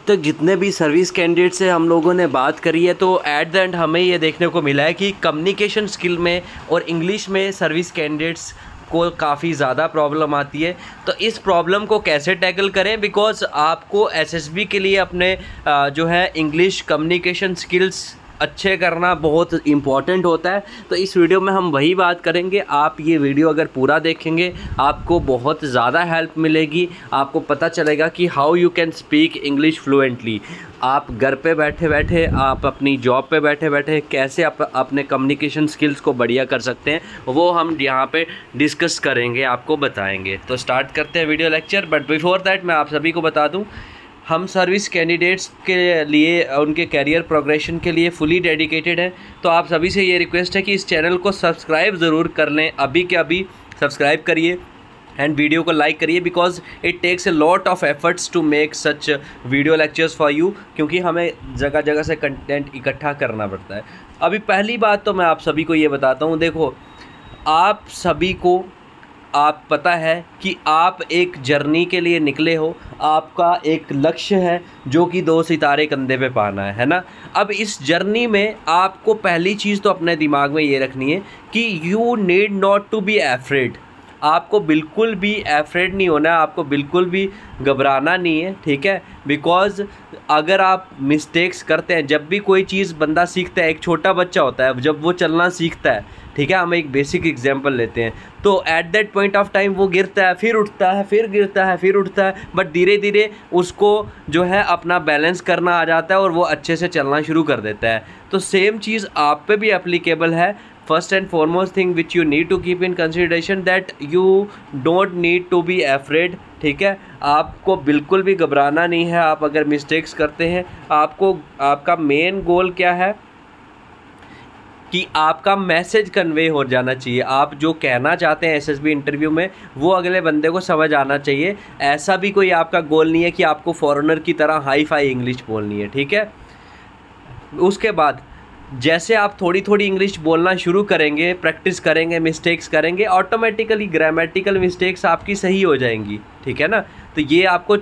तक जितने भी सर्विस कैंडिडेट से हम लोगों ने बात करी है, तो एट द एंड हमें ये देखने को मिला है कि कम्युनिकेशन स्किल में और इंग्लिश में सर्विस कैंडिडेट्स को काफ़ी ज़्यादा प्रॉब्लम आती है। तो इस प्रॉब्लम को कैसे टैकल करें, बिकॉज़ आपको एसएसबी के लिए अपने जो है इंग्लिश कम्युनिकेशन स्किल्स अच्छे करना बहुत इम्पॉर्टेंट होता है। तो इस वीडियो में हम वही बात करेंगे। आप ये वीडियो अगर पूरा देखेंगे आपको बहुत ज़्यादा हेल्प मिलेगी। आपको पता चलेगा कि how you can speak English fluently. आप घर पे बैठे बैठे, आप अपनी जॉब पे बैठे बैठे कैसे अपने कम्युनिकेशन स्किल्स को बढ़िया कर सकते हैं, वो हम यहाँ पे डिस्कस करेंगे, आपको बताएंगे। तो स्टार्ट करते हैं video lecture. But before that मैं आप सभी को बता दूँ, हम सर्विस कैंडिडेट्स के लिए उनके करियर प्रोग्रेशन के लिए फुली डेडिकेटेड हैं। तो आप सभी से ये रिक्वेस्ट है कि इस चैनल को सब्सक्राइब ज़रूर कर लें, अभी के अभी सब्सक्राइब करिए एंड वीडियो को लाइक करिए, because it takes a lot of efforts to make such video lectures for you, क्योंकि हमें जगह जगह से कंटेंट इकट्ठा करना पड़ता है। अभी पहली बात तो मैं आप सभी को ये बताता हूँ, देखो आप सभी को आप पता है कि आप एक जर्नी के लिए निकले हो, आपका एक लक्ष्य है जो कि 2 सितारे कंधे पे पाना है ना। अब इस जर्नी में आपको पहली चीज़ तो अपने दिमाग में ये रखनी है कि you need not to be afraid. आपको बिल्कुल भी एफ्रेड नहीं होना है, आपको बिल्कुल भी घबराना नहीं है, ठीक है। बिकॉज़ अगर आप मिस्टेक्स करते हैं, जब भी कोई चीज़ बंदा सीखता है, एक छोटा बच्चा होता है जब वो चलना सीखता है, ठीक है, हम एक बेसिक एग्जांपल लेते हैं, तो at that point of time वो गिरता है, फिर उठता है, फिर गिरता है, फिर उठता है, बट धीरे धीरे उसको जो है अपना बैलेंस करना आ जाता है और वो अच्छे से चलना शुरू कर देता है। तो सेम चीज़ आप पे भी एप्लीकेबल है। First and foremost thing which you need to keep in consideration that you don't need to be afraid, ठीक है। आपको बिल्कुल भी घबराना नहीं है। आप अगर मिस्टेक्स करते हैं, आपका मेन गोल क्या है कि आपका मैसेज कन्वे हो जाना चाहिए। आप जो कहना चाहते हैं एसएसबी इंटरव्यू में, वो अगले बंदे को समझ आना चाहिए। ऐसा भी कोई आपका गोल नहीं है कि आपको फॉरेनर की तरह हाई फाई इंग्लिश बोलनी है, ठीक है। उसके बाद जैसे आप थोड़ी थोड़ी इंग्लिश बोलना शुरू करेंगे, प्रैक्टिस करेंगे, मिस्टेक्स करेंगे, ऑटोमेटिकली ग्रामेटिकल मिस्टेक्स आपकी सही हो जाएंगी, ठीक है ना। तो ये आपको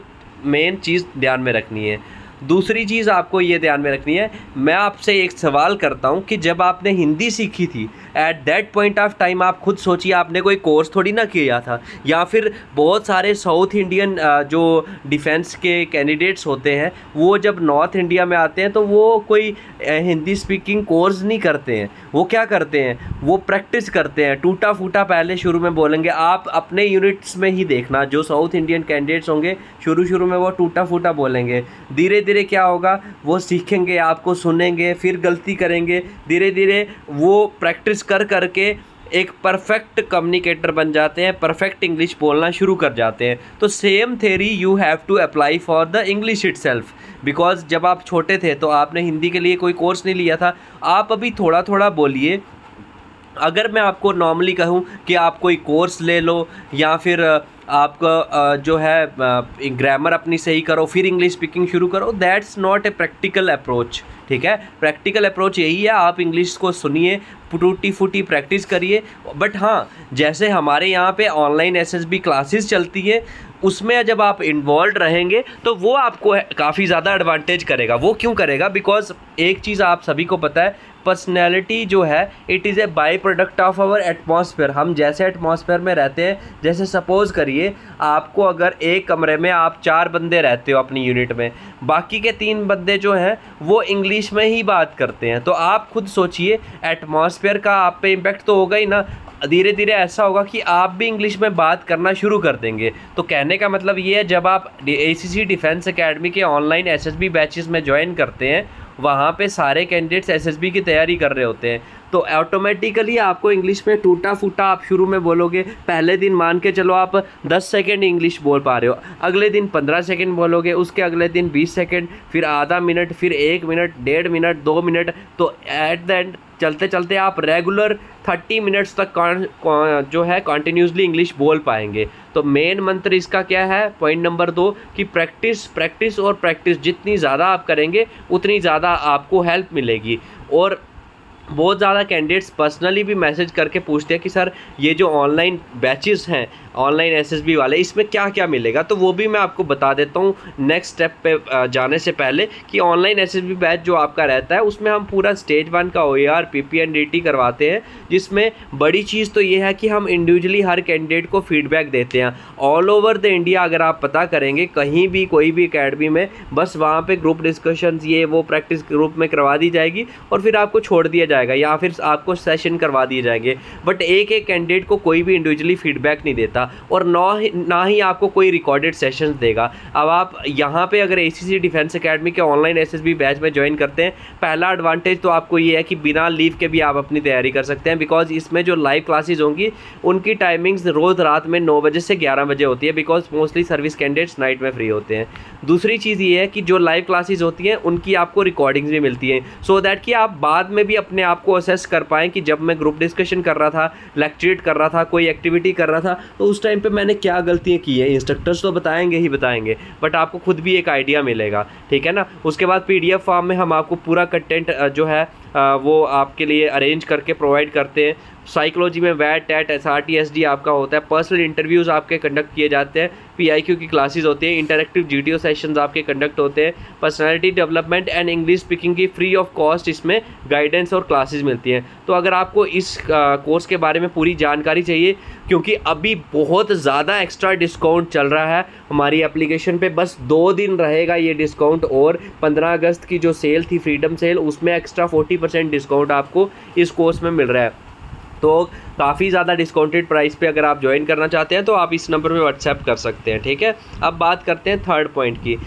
मेन चीज़ ध्यान में रखनी है। दूसरी चीज़ आपको ये ध्यान में रखनी है, मैं आपसे एक सवाल करता हूँ कि जब आपने हिंदी सीखी थी, at that point of time आप खुद सोचिए, आपने कोई कोर्स थोड़ी ना किया था, या फिर बहुत सारे साउथ इंडियन जो डिफेंस के कैंडिडेट्स होते हैं, वो जब नॉर्थ इंडिया में आते हैं तो वो कोई हिंदी स्पीकिंग कोर्स नहीं करते हैं। वो क्या करते हैं, वो प्रैक्टिस करते हैं, टूटा फूटा पहले शुरू में बोलेंगे। आप अपने यूनिट्स में ही देखना, जो साउथ इंडियन कैंडिडेट्स होंगे शुरू में वो टूटा फूटा बोलेंगे। धीरे धीरे क्या होगा, वो सीखेंगे, आपको सुनेंगे, फिर गलती करेंगे, धीरे धीरे वो प्रैक्टिस कर करके एक परफेक्ट कम्युनिकेटर बन जाते हैं, परफेक्ट इंग्लिश बोलना शुरू कर जाते हैं। तो same theory you have to apply for the English itself, because जब आप छोटे थे तो आपने हिंदी के लिए कोई कोर्स नहीं लिया था। आप अभी थोड़ा थोड़ा बोलिए। अगर मैं आपको नॉर्मली कहूँ कि आप कोई कोर्स ले लो या फिर आपका जो है ग्रामर अपनी सही करो, फिर इंग्लिश स्पीकिंग शुरू करो, that's not a practical approach, ठीक है। प्रैक्टिकल अप्रोच यही है, आप इंग्लिश को सुनिए, टूटी फूटी प्रैक्टिस करिए। बट हाँ, जैसे हमारे यहाँ पे ऑनलाइन एसएसबी क्लासेस चलती है, उसमें जब आप इन्वॉल्व रहेंगे तो वो आपको काफ़ी ज़्यादा एडवांटेज करेगा। वो क्यों करेगा, बिकॉज एक चीज़ आप सभी को पता है, पर्सनैलिटी जो है it is a by product of our atmosphere. हम जैसे एटमॉस्फेयर में रहते हैं, जैसे सपोज़ करिए आपको अगर एक कमरे में आप 4 बंदे रहते हो अपनी यूनिट में, बाकी के 3 बंदे जो हैं वो इंग्लिश में ही बात करते हैं, तो आप खुद सोचिए एटमॉस्फेयर का आप पे इम्पेक्ट तो होगा ही ना। धीरे धीरे ऐसा होगा कि आप भी इंग्लिश में बात करना शुरू कर देंगे। तो कहने का मतलब ये है, जब आप ACC डिफेंस एकेडमी के ऑनलाइन एसएसबी बैचेस में ज्वाइन करते हैं, वहाँ पे सारे कैंडिडेट्स एसएसबी की तैयारी कर रहे होते हैं, तो ऑटोमेटिकली आपको इंग्लिश में टूटा फूटा आप शुरू में बोलोगे। पहले दिन मान के चलो आप 10 सेकेंड इंग्लिश बोल पा रहे हो, अगले दिन 15 सेकेंड बोलोगे, उसके अगले दिन 20 सेकेंड, फिर आधा मिनट, फिर 1 मिनट, 1.5 मिनट, 2 मिनट, तो एट द एंड चलते चलते आप रेगुलर 30 मिनट्स तक जो है कॉन्टीन्यूसली इंग्लिश बोल पाएंगे। तो मेन मंत्र इसका क्या है, पॉइंट नंबर 2, कि प्रैक्टिस प्रैक्टिस और प्रैक्टिस। जितनी ज़्यादा आप करेंगे उतनी ज़्यादा आपको हेल्प मिलेगी। और बहुत ज़्यादा कैंडिडेट्स पर्सनली भी मैसेज करके पूछते हैं कि सर ये जो ऑनलाइन बैचेस हैं ऑनलाइन एसएसबी वाले, इसमें क्या क्या मिलेगा। तो वो भी मैं आपको बता देता हूँ नेक्स्ट स्टेप पे जाने से पहले कि ऑनलाइन एसएसबी बैच जो आपका रहता है उसमें हम पूरा स्टेज 1 का OER PPNDT करवाते हैं, जिसमें बड़ी चीज़ तो ये है कि हम इंडिविजुअली हर कैंडिडेट को फीडबैक देते हैं ऑल ओवर द इंडिया। अगर आप पता करेंगे कहीं भी कोई भी एकेडमी में, बस वहाँ पर ग्रुप डिस्कशंस ये वो प्रैक्टिस ग्रुप में करवा दी जाएगी और फिर आपको छोड़ दिया जाएगा या फिर आपको सेशन करवा दिए जाएंगे। बट एक एक कैंडिडेट को कोई भी इंडिविजुअली फीडबैक नहीं देता और ना ही आपको कोई रिकॉर्डेड सेशंस देगा। अब आप यहाँ पे अगर ACC डिफेंस एकेडमी के ऑनलाइन SSB बैच में ज्वाइन करते हैं, पहला एडवांटेज तो आपको ये है कि बिना लीव के भी आप अपनी तैयारी कर सकते हैं, बिकॉज इसमें जो लाइव क्लासेज होंगी उनकी टाइमिंग्स रोज़ रात में 9 बजे से 11 बजे होती है, because mostly service candidates night में फ्री होते हैं। दूसरी चीज़ ये है कि जो लाइव क्लासेज होती हैं उनकी आपको रिकॉर्डिंग्स भी मिलती हैं, सो दैट कि आप बाद में भी अपने आप को असेस कर पाएँ कि जब मैं ग्रुप डिस्कशन कर रहा था, लेक्चरेट कर रहा था, कोई एक्टिविटी कर रहा था, तो उस टाइम पे मैंने क्या गलतियाँ की है। इंस्ट्रक्टर्स तो बताएंगे ही बताएंगे, बट आपको खुद भी एक आइडिया मिलेगा, ठीक है ना। उसके बाद PDF फॉर्म में हम आपको पूरा कंटेंट जो है वो आपके लिए अरेंज करके प्रोवाइड करते हैं। साइकोलॉजी में वैट टेट SRT SD आपका होता है, पर्सनल इंटरव्यूज़ आपके कंडक्ट किए जाते हैं, PIQ की क्लासेस होती हैं, इंटरेक्टिव GTO सेशंस आपके कंडक्ट होते हैं, personality development and English speaking की फ्री ऑफ कॉस्ट इसमें गाइडेंस और क्लासेस मिलती हैं। तो अगर आपको इस कोर्स के बारे में पूरी जानकारी चाहिए, क्योंकि अभी बहुत ज़्यादा एक्स्ट्रा डिस्काउंट चल रहा है हमारी एप्लीकेशन पे, बस 2 दिन रहेगा ये डिस्काउंट, और 15 अगस्त की जो सेल थी फ्रीडम सेल, उसमें एक्स्ट्रा 40% डिस्काउंट आपको इस कोर्स में मिल रहा है। तो काफ़ी ज़्यादा डिस्काउंटेड प्राइस पे अगर आप ज्वाइन करना चाहते हैं तो आप इस नंबर पे व्हाट्सएप कर सकते हैं, ठीक है। अब बात करते हैं थर्ड पॉइंट की।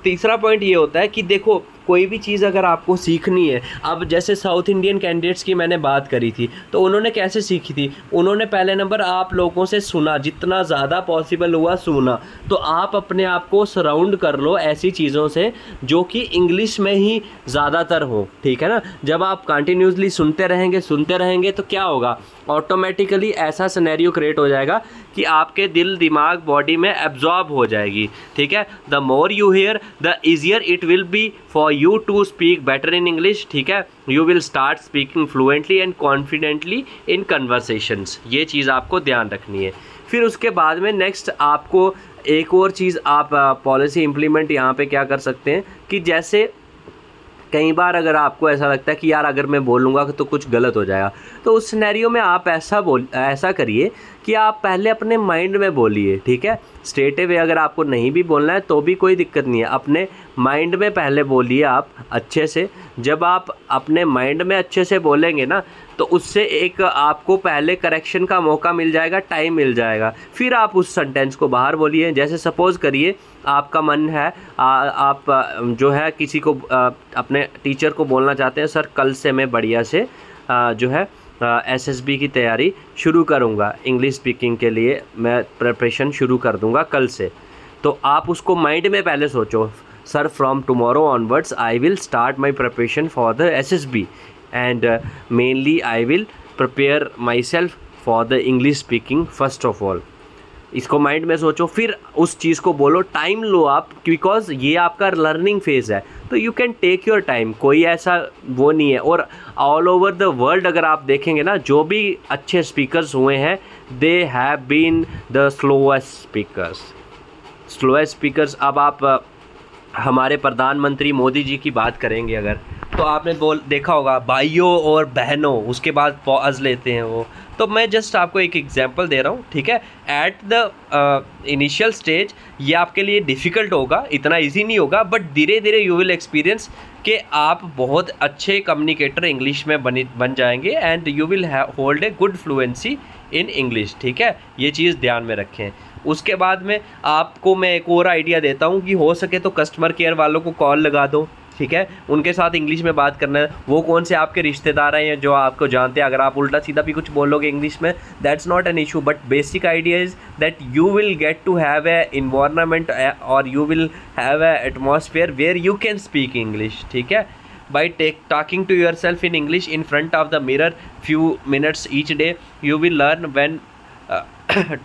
तीसरा पॉइंट ये होता है कि देखो कोई भी चीज़ अगर आपको सीखनी है, अब जैसे साउथ इंडियन कैंडिडेट्स की मैंने बात करी थी, तो उन्होंने कैसे सीखी थी, उन्होंने पहले नंबर आप लोगों से सुना, जितना ज़्यादा पॉसिबल हुआ सुना। तो आप अपने आप को सराउंड कर लो ऐसी चीज़ों से जो कि इंग्लिश में ही ज़्यादातर हो, ठीक है ना। जब आप कंटिन्यूसली सुनते रहेंगे तो क्या होगा, ऑटोमेटिकली ऐसा सिनेरियो क्रिएट हो जाएगा कि आपके दिल दिमाग बॉडी में एब्जॉर्ब हो जाएगी, ठीक है। The more you hear the easier it will be for you to speak better in English, ठीक है। You will start speaking fluently and confidently in conversations, ये चीज़ आपको ध्यान रखनी है। फिर उसके बाद में नेक्स्ट आपको एक और चीज़ आप पॉलिसी इम्प्लीमेंट यहाँ पे क्या कर सकते हैं कि जैसे कई बार अगर आपको ऐसा लगता है कि यार अगर मैं बोलूँगा तो कुछ गलत हो जाएगा, तो उस सिनेरियो में आप ऐसा करिए कि आप पहले अपने माइंड में बोलिए, ठीक है। स्ट्रेट अवे अगर आपको नहीं भी बोलना है तो भी कोई दिक्कत नहीं है, अपने माइंड में पहले बोलिए आप अच्छे से। जब आप अपने माइंड में अच्छे से बोलेंगे ना, तो उससे एक आपको पहले करेक्शन का मौका मिल जाएगा, टाइम मिल जाएगा, फिर आप उस सेंटेंस को बाहर बोलिए। जैसे सपोज़ करिए आपका मन है आप जो है किसी को अपने टीचर को बोलना चाहते हैं, सर कल से मैं बढ़िया से जो है SSB की तैयारी शुरू करूँगा, इंग्लिश स्पीकिंग के लिए मैं प्रिपरेशन शुरू कर दूँगा कल से। तो आप उसको माइंड में पहले सोचो, sir from tomorrow onwards I will start my preparation for the SSB and mainly I will prepare my self for the English speaking first of all. इसको माइंड में सोचो, फिर उस चीज़ को बोलो, टाइम लो आप, बिकॉज ये आपका लर्निंग फेज़ है, तो you can take your time, कोई ऐसा वो नहीं है। और ऑल ओवर द वर्ल्ड अगर आप देखेंगे ना, जो भी अच्छे स्पीकर्स हुए हैं they have been the slowest speakers. अब आप हमारे प्रधानमंत्री मोदी जी की बात करेंगे अगर, तो आपने देखा होगा भाइयों और बहनों, उसके बाद पॉज लेते हैं वो। तो मैं जस्ट आपको एक एग्जांपल दे रहा हूँ, ठीक है। एट द इनिशियल स्टेज ये आपके लिए डिफ़िकल्ट होगा, इतना इजी नहीं होगा, बट धीरे धीरे यू विल एक्सपीरियंस कि आप बहुत अच्छे कम्युनिकेटर इंग्लिश में बन जाएंगे and you will hold a good fluency in English, ठीक है। ये चीज़ ध्यान में रखें। उसके बाद में आपको मैं एक और आइडिया देता हूँ कि हो सके तो कस्टमर केयर वालों को कॉल लगा दो, ठीक है। उनके साथ इंग्लिश में बात करना है। वो कौन से आपके रिश्तेदार हैं जो आपको जानते हैं, अगर आप उल्टा सीधा भी कुछ बोलोगे इंग्लिश में, that's not an issue, but basic idea is that you will get to have a environment और you will have a atmosphere where you can speak English, ठीक है। By talking to yourself in English in front of the mirror few minutes each day, you will learn when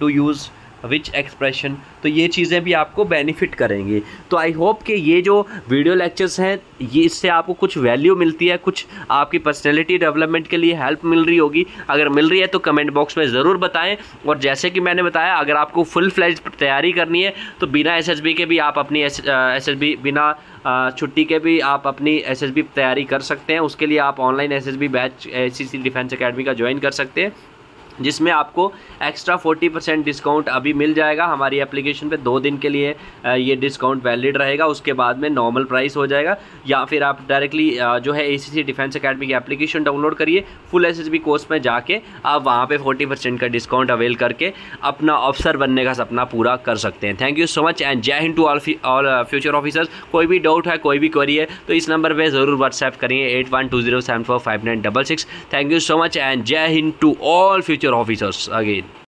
to use which expression, तो ये चीज़ें भी आपको benefit करेंगी। तो I hope कि ये जो वीडियो लेक्चर्स हैं ये इससे आपको कुछ वैल्यू मिलती है, कुछ आपकी पर्सनैलिटी डेवलपमेंट के लिए हेल्प मिल रही होगी। अगर मिल रही है तो कमेंट बॉक्स में ज़रूर बताएं। और जैसे कि मैंने बताया, अगर आपको फुल फ्लेज तैयारी करनी है तो बिना एसएसबी के भी आप अपनी एसएसबी बिना छुट्टी के भी आप अपनी एसएसबी तैयारी कर सकते हैं। उसके लिए आप online SSB batch ACC defence academy का ज्वाइन कर सकते हैं, जिसमें आपको एक्स्ट्रा 40% डिस्काउंट अभी मिल जाएगा हमारी एप्लीकेशन पे। 2 दिन के लिए ये डिस्काउंट वैलिड रहेगा, उसके बाद में नॉर्मल प्राइस हो जाएगा। या फिर आप डायरेक्टली जो है एसीसी डिफेंस एकेडमी की एप्लीकेशन डाउनलोड करिए, फुल एसएसबी कोर्स में जाके आप वहाँ पे 40% का डिस्काउंट अवेल करके अपना अफसर बनने का सपना पूरा कर सकते हैं। Thank you so much and Jai Hind to all future officers. कोई भी डाउट है, कोई भी क्वेरी है तो इस नंबर पर ज़रूर व्हाट्सएप करिए 8120745966। Thank you so much and Jai Hind to all future officers again.